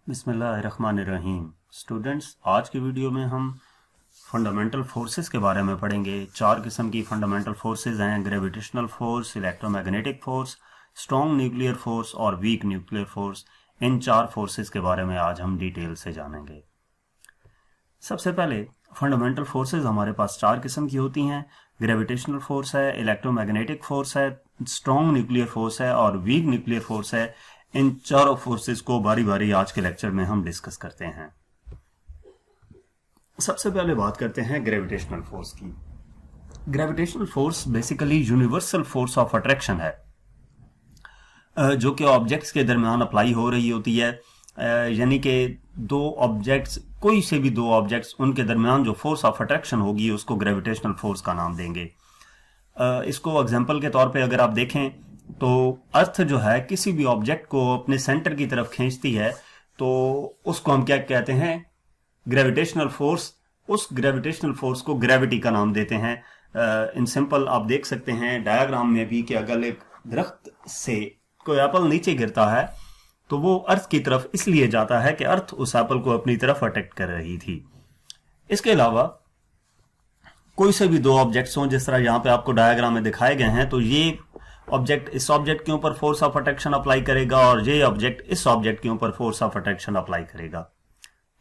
बिस्मिल्लाहिर्रहमानिर्रहीम। स्टूडेंट्स, आज की वीडियो में हम फंडामेंटल फोर्सेस के बारे में पढ़ेंगे। चार किस्म की फंडामेंटल फोर्सेस हैं: gravitational force, electromagnetic force, strong nuclear force और वीक न्यूक्लियर फोर्स। इन चार फोर्सेस के बारे में आज हम डिटेल से जानेंगे। सबसे पहले फंडामेंटल फोर्सेस हमारे पास चार किस्म की होती हैं। ग्रेविटेशनल फोर्स है, इलेक्ट्रोमैग्नेटिक फोर्स है, स्ट्रॉन्ग न्यूक्लियर फोर्स है और वीक न्यूक्लियर फोर्स है। इन चारों फोर्सेस को बारी बारी आज के लेक्चर में हम डिस्कस करते हैं। सबसे पहले बात करते हैं ग्रेविटेशनल फोर्स की। Gravitational force basically universal force of attraction है, जो कि ऑब्जेक्ट्स के दरमियान अप्लाई हो रही होती है। यानी कि दो ऑब्जेक्ट्स, कोई से भी दो ऑब्जेक्ट्स, उनके दरमियान जो फोर्स ऑफ अट्रैक्शन होगी उसको ग्रेविटेशनल फोर्स का नाम देंगे। इसको एग्जांपल के तौर पे अगर आप देखें तो अर्थ जो है किसी भी ऑब्जेक्ट को अपने सेंटर की तरफ खींचती है, तो उसको हम क्या कहते हैं? Gravitational force. उस ग्रेविटेशनल फोर्स को ग्रेविटी का नाम देते हैं। इन सिंपल आप देख सकते हैं डायग्राम में भी कि अगर एक दरख्त से कोई एप्पल नीचे गिरता है तो वो अर्थ की तरफ इसलिए जाता है कि अर्थ उस एप्पल को अपनी तरफ अट्रैक्ट कर रही थी। इसके अलावा कोई से भी दो ऑब्जेक्ट्स हों, जिस तरह यहां पे आपको डायग्राम में दिखाए गए हैं, तो ये ऑब्जेक्ट इस ऑब्जेक्ट के ऊपर फोर्स ऑफ अट्रैक्शन अप्लाई करेगा और ये ऑब्जेक्ट इस ऑब्जेक्ट के ऊपर फोर्स ऑफ अट्रैक्शन अप्लाई करेगा।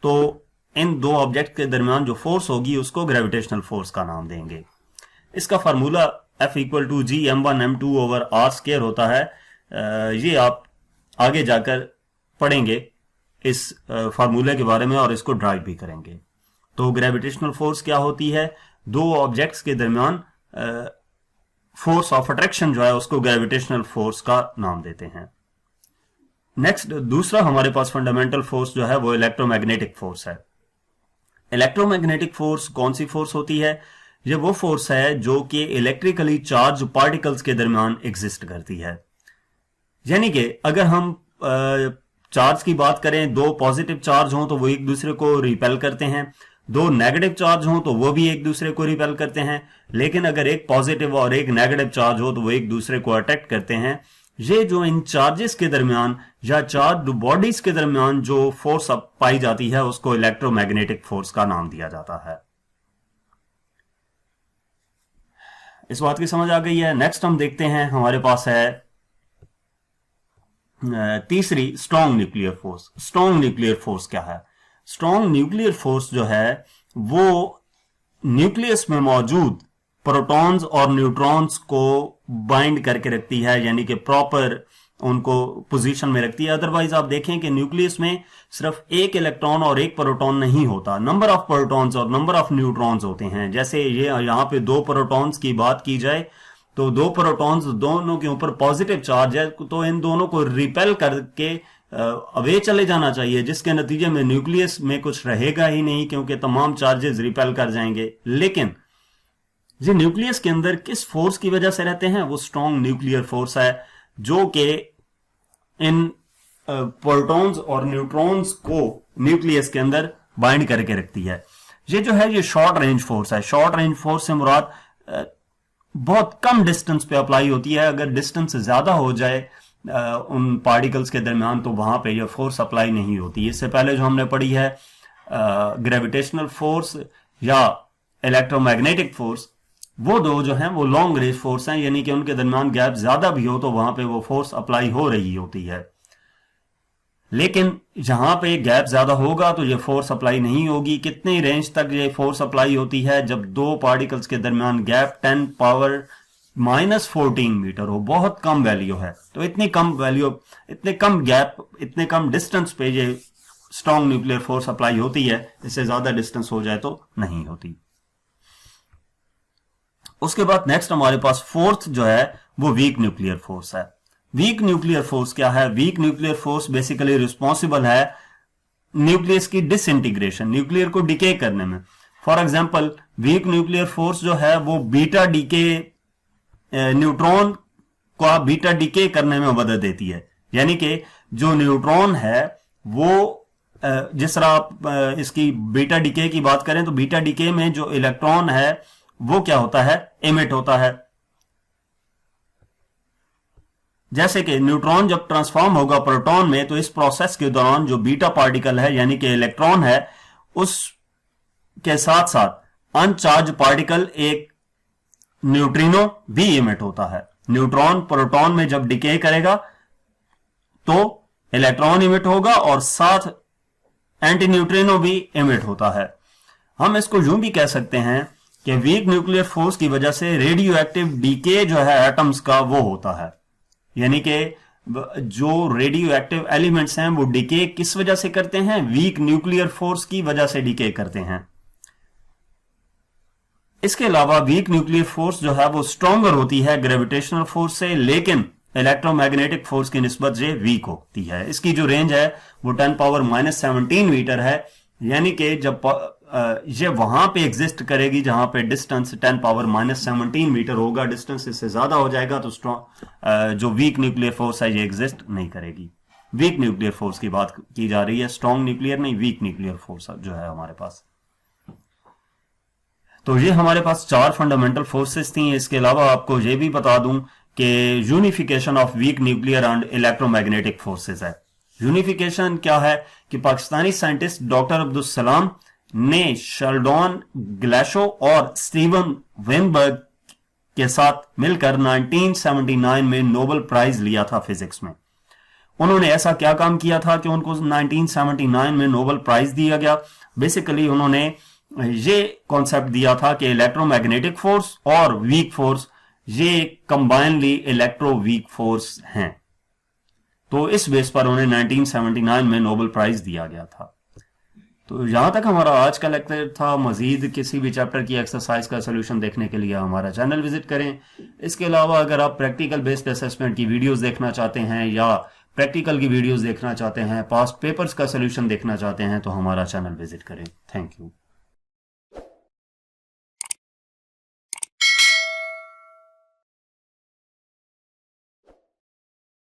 तो इन दो ऑब्जेक्ट के दरमियान जो फोर्स होगी उसको ग्रेविटेशनल फोर्स का नाम देंगे। इसका फार्मूला F = G m1m2/r² होता है। ये आप आगे जाकर पढ़ेंगे इस फार्मूले के बारे में और इसको ड्राइव भी करेंगे। तो ग्रेविटेशनल फोर्स क्या होती है? दो ऑब्जेक्ट्स के दरमियान फोर्स ऑफ अट्रैक्शन जो है उसको ग्रेविटेशनल फोर्स का नाम देते हैं। नेक्स्ट, दूसरा हमारे पास फंडामेंटल फोर्स जो है वो इलेक्ट्रोमैग्नेटिक फोर्स है। इलेक्ट्रोमैग्नेटिक फोर्स कौन सी फोर्स होती है? ये वो फोर्स है जो कि इलेक्ट्रिकली चार्ज पार्टिकल्स के दरमियान एग्जिस्ट करती है। यानी कि अगर हम चार्ज की बात करें, दो पॉजिटिव चार्ज हों तो वो एक दूसरे को रिपेल करते हैं, दो नेगेटिव चार्ज हों तो वो भी एक दूसरे को रिपेल करते हैं। लेकिन अगर एक पॉजिटिव और एक नेगेटिव चार्ज हो तो वो एक दूसरे को अट्रैक्ट करते हैं। ये जो इन चार्जेस के दरमियान या चार्ज बॉडीज के दरमियान जो फोर्स पाई जाती है उसको इलेक्ट्रोमैग्नेटिक फोर्स का नाम दिया जाता है। इस बात की समझ आ गई है। नेक्स्ट हम देखते हैं, हमारे पास है तीसरी, strong nuclear force. Strong nuclear force क्या है? स्ट्रॉन्ग न्यूक्लियर फोर्स जो है वो न्यूक्लियस में मौजूद प्रोटॉन्स और न्यूट्रॉन्स को बाइंड करके रखती है, यानी कि प्रॉपर उनको पोजीशन में रखती है। अदरवाइज आप देखें कि न्यूक्लियस में सिर्फ एक इलेक्ट्रॉन और एक प्रोटॉन नहीं होता, नंबर ऑफ प्रोटॉन्स और नंबर ऑफ न्यूट्रॉन्स होते हैं। जैसे ये यहाँ पे दो प्रोटॉन्स की बात की जाए तो दो प्रोटॉन्स, दोनों के ऊपर पॉजिटिव चार्ज है, तो इन दोनों को रिपेल करके अवे चले जाना चाहिए, जिसके नतीजे में न्यूक्लियस में कुछ रहेगा ही नहीं, क्योंकि तमाम चार्जेस रिपेल कर जाएंगे। लेकिन ये न्यूक्लियस के अंदर किस फोर्स की वजह से रहते हैं? वो स्ट्रॉन्ग न्यूक्लियर फोर्स है, जो कि इन प्रोटॉन्स और न्यूट्रॉन्स को न्यूक्लियस के अंदर बाइंड करके रखती है। ये जो है ये शॉर्ट रेंज फोर्स है। शॉर्ट रेंज फोर्स से मुराद बहुत कम डिस्टेंस पे अप्लाई होती है। अगर डिस्टेंस ज्यादा हो जाए उन पार्टिकल्स के दरमियान तो वहां पे ये फोर्स अप्लाई नहीं होती। इससे पहले जो हमने पढ़ी है ग्रेविटेशनल फोर्स या इलेक्ट्रोमैग्नेटिक फोर्स, वो दो जो हैं वो लॉन्ग रेंज फोर्स हैं, यानी कि उनके दरमियान गैप ज्यादा भी हो तो वहां पे वो फोर्स अप्लाई हो रही होती है। लेकिन जहां पे गैप ज्यादा होगा तो ये फोर्स अप्लाई नहीं होगी। कितने रेंज तक ये फोर्स अप्लाई होती है? जब दो पार्टिकल्स के दरमियान गैप 10⁻⁻14 मीटर हो, बहुत कम वैल्यू है। तो इतनी कम वैल्यू, इतने कम गैप, इतने कम डिस्टेंस पे ये स्ट्रॉन्ग न्यूक्लियर फोर्स अप्लाई होती है। इससे ज्यादा डिस्टेंस हो जाए तो नहीं होती। उसके बाद नेक्स्ट हमारे पास फोर्थ जो है वो वीक न्यूक्लियर फोर्स है। वीक न्यूक्लियर फोर्स क्या है? Weak nuclear force basically responsible है न्यूक्लियस की डिसइंटीग्रेशन, न्यूक्लियर को डिके करने में। For example, weak nuclear force जो है वो बीटा डीके, न्यूट्रॉन को बीटा डीके करने में मदद देती है। यानी कि जो न्यूट्रॉन है वो जिस तरह आप इसकी बीटा डीके की बात करें तो बीटा डीके में जो इलेक्ट्रॉन है वो क्या होता है? एमिट होता है। जैसे कि न्यूट्रॉन जब ट्रांसफॉर्म होगा प्रोटॉन में, तो इस प्रोसेस के दौरान जो बीटा पार्टिकल है यानी कि इलेक्ट्रॉन है, उसके साथ साथ अनचार्ज पार्टिकल एक न्यूट्रिनो भी इमिट होता है। न्यूट्रॉन प्रोटॉन में जब डिके करेगा तो इलेक्ट्रॉन इमिट होगा और साथ एंटी न्यूट्रिनो भी इमिट होता है। हम इसको यूं भी कह सकते हैं कि वीक न्यूक्लियर फोर्स की वजह से रेडियो एक्टिव डीके जो है एटम्स का वो होता है, यानी कि जो रेडियो एक्टिव एलिमेंट्स हैं वो डीके किस वजह से करते हैं? वीक न्यूक्लियर फोर्स की वजह से डीके करते हैं। इसके अलावा वीक न्यूक्लियर फोर्स जो है वो स्ट्रॉन्गर होती है ग्रेविटेशनल फोर्स से, लेकिन इलेक्ट्रोमैग्नेटिक फोर्स की निस्बत से वीक होती है। इसकी जो रेंज है वो 10⁻⁻17 मीटर है, यानी कि जब ये वहां पे एग्जिस्ट करेगी जहां पे डिस्टेंस 10⁻⁻17 मीटर होगा, डिस्टेंस इससे ज्यादा हो जाएगा तो जो वीक न्यूक्लियर फोर्स है ये एग्जिस्ट नहीं करेगी। वीक न्यूक्लियर फोर्स की बात की जा रही है, स्ट्रॉन्ग न्यूक्लियर नहीं, वीक न्यूक्लियर फोर्स जो है हमारे पास। तो ये हमारे पास 4 फंडामेंटल फोर्सेस थी। इसके अलावा आपको ये भी बता दूं कि unification of weak nuclear and electromagnetic forces है। यूनिफिकेशन क्या है कि पाकिस्तानी साइंटिस्ट डॉक्टर अब्दुल सलाम ने शेल्डॉन ग्लेशो और स्टीवन वेनबर्ग के साथ मिलकर 1979 में नोबेल प्राइज लिया था फिजिक्स में। उन्होंने ऐसा क्या काम किया था कि उनको 1979 में नोबेल प्राइज दिया गया? बेसिकली उन्होंने ये कॉन्सेप्ट दिया था कि इलेक्ट्रोमैग्नेटिक फोर्स और वीक फोर्स ये कंबाइनली इलेक्ट्रो वीक फोर्स हैं। तो इस बेस पर उन्हें 1979 में नोबेल प्राइज दिया गया था। तो यहां तक हमारा आज का लेक्चर था। मजीद किसी भी चैप्टर की एक्सरसाइज का सोल्यूशन देखने के लिए हमारा चैनल विजिट करें। इसके अलावा अगर आप प्रैक्टिकल बेस्ड असेसमेंट की वीडियोस देखना चाहते हैं या प्रैक्टिकल की वीडियोस देखना चाहते हैं, पास्ट पेपर्स का सोल्यूशन देखना चाहते हैं, तो हमारा चैनल विजिट करें। Thank you.